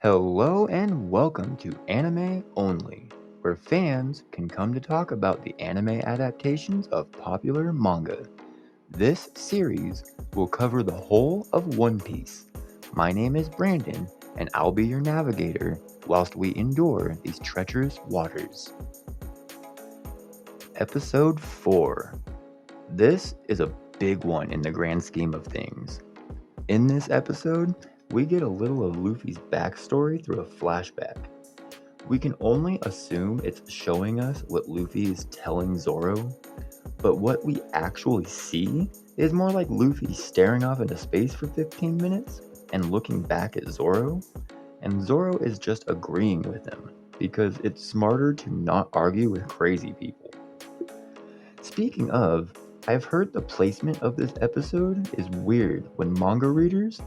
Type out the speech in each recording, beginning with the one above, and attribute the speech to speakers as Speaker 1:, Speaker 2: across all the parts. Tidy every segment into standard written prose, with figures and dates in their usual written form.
Speaker 1: Hello and welcome to Anime Only, where fans can come to talk about the anime adaptations of popular manga. This series will cover the whole of One Piece. My name is Brandon, and I'll be your navigator whilst we endure these treacherous waters. Episode 4. This is a big one in the grand scheme of things. In this episode, we get a little of Luffy's backstory through a flashback. We can only assume it's showing us what Luffy is telling Zoro, but what we actually see is more like Luffy staring off into space for 15 minutes and looking back at Zoro, and Zoro is just agreeing with him because it's smarter to not argue with crazy people. Speaking of, I've heard the placement of this episode is weird when manga readers,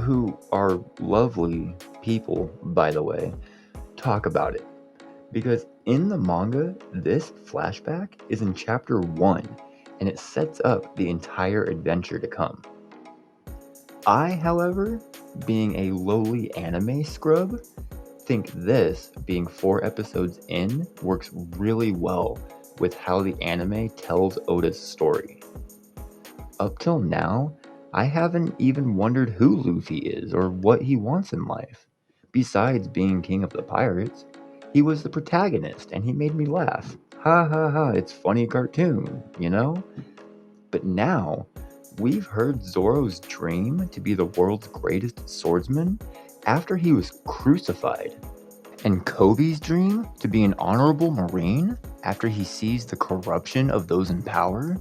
Speaker 1: who are lovely people, by the way, talk about it. Because in the manga, this flashback is in chapter 1, and it sets up the entire adventure to come. I, however, being a lowly anime scrub, think this, being 4 episodes in, works really well with how the anime tells Oda's story. Up till now, I haven't even wondered who Luffy is or what he wants in life. Besides being king of the pirates, he was the protagonist and he made me laugh. Ha ha ha, it's funny cartoon, you know? But now, we've heard Zoro's dream to be the world's greatest swordsman after he was crucified. And Kobe's dream to be an honorable marine after he sees the corruption of those in power.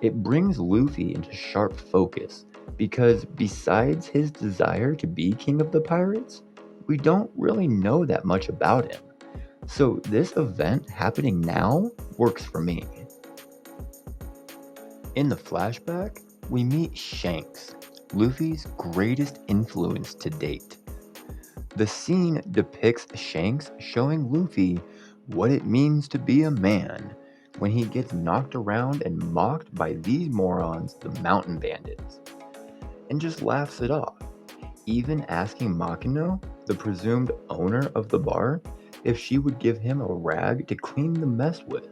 Speaker 1: It brings Luffy into sharp focus because besides his desire to be king of the pirates, we don't really know that much about him. So this event happening now works for me. In the flashback, we meet Shanks, Luffy's greatest influence to date. The scene depicts Shanks showing Luffy what it means to be a man when he gets knocked around and mocked by these morons, the mountain bandits, and just laughs it off, even asking Makino, the presumed owner of the bar, if she would give him a rag to clean the mess with.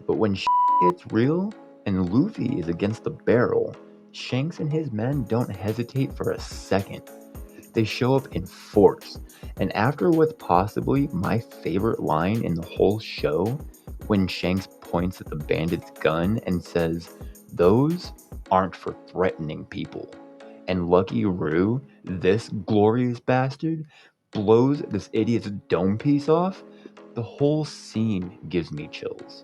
Speaker 1: But when gets real and Luffy is against the barrel, Shanks and his men don't hesitate for a second. They show up in force, and after what's possibly my favorite line in the whole show, when Shanks points at the bandit's gun and says, "Those aren't for threatening people," and Lucky Roo, this glorious bastard, blows this idiot's dome piece off, the whole scene gives me chills.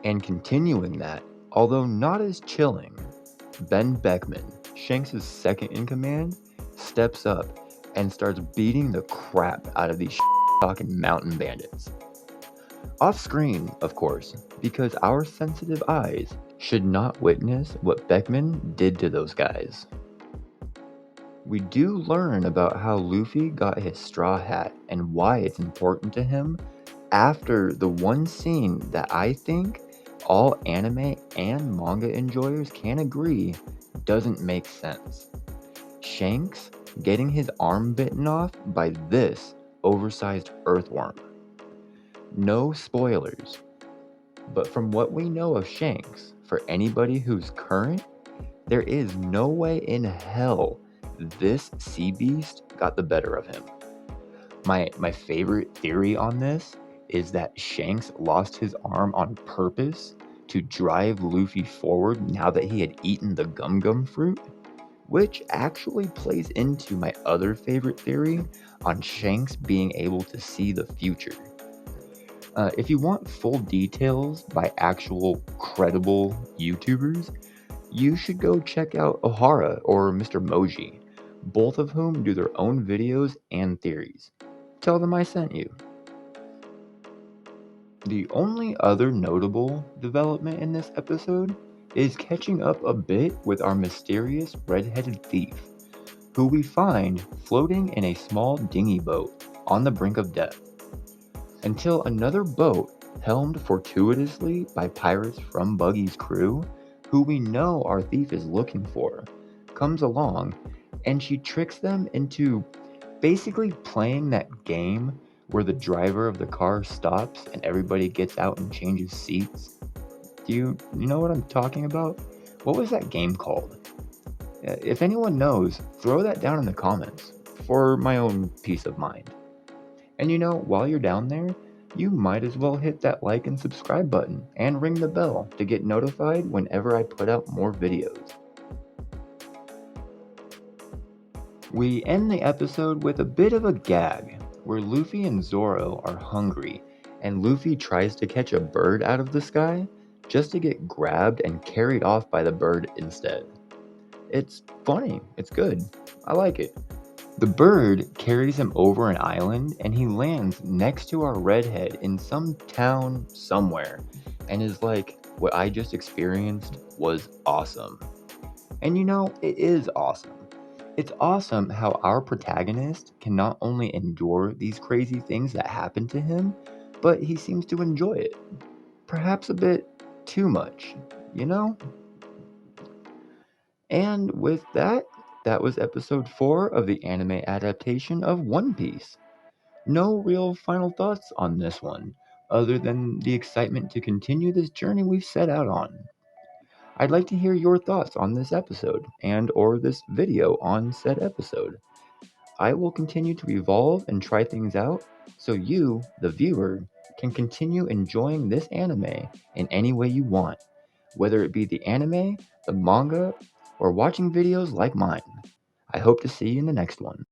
Speaker 1: And continuing that, although not as chilling, Ben Beckman, Shanks' second in command, steps up and starts beating the crap out of these talking mountain bandits. Off screen, of course, because our sensitive eyes should not witness what Beckman did to those guys. We do learn about how Luffy got his straw hat and why it's important to him after the one scene that I think all anime and manga enjoyers can agree doesn't make sense. Shanks getting his arm bitten off by this oversized earthworm. No spoilers, but from what we know of Shanks, for anybody who's current, there is no way in hell this sea beast got the better of him. My favorite theory on this is that Shanks lost his arm on purpose to drive Luffy forward now that he had eaten the gum gum fruit, which actually plays into my other favorite theory on Shanks being able to see the future. If you want full details by actual credible YouTubers, you should go check out Ohara or Mr. Moji, both of whom do their own videos and theories. Tell them I sent you. The only other notable development in this episode is catching up a bit with our mysterious red-headed thief, who we find floating in a small dinghy boat on the brink of death, until another boat, helmed fortuitously by pirates from Buggy's crew, who we know our thief is looking for, comes along, and she tricks them into Basically playing that game where the driver of the car stops and everybody gets out and changes seats. Do you know what I'm talking about? What was that game called? If anyone knows, throw that down in the comments for my own peace of mind. And while you're down there, you might as well hit that like and subscribe button and ring the bell to get notified whenever I put out more videos. We end the episode with a bit of a gag, where Luffy and Zoro are hungry, and Luffy tries to catch a bird out of the sky just to get grabbed and carried off by the bird instead. It's funny, it's good, I like it. The bird carries him over an island and he lands next to our redhead in some town somewhere and is like, what I just experienced was awesome. And it is awesome. It's awesome how our protagonist can not only endure these crazy things that happen to him, but he seems to enjoy it. Perhaps a bit too much, you know? And with that, that was episode 4 of the anime adaptation of One Piece. No real final thoughts on this one, other than the excitement to continue this journey we've set out on. I'd like to hear your thoughts on this episode and or this video on said episode. I will continue to evolve and try things out so you, the viewer, can continue enjoying this anime in any way you want, whether it be the anime, the manga, or watching videos like mine. I hope to see you in the next one.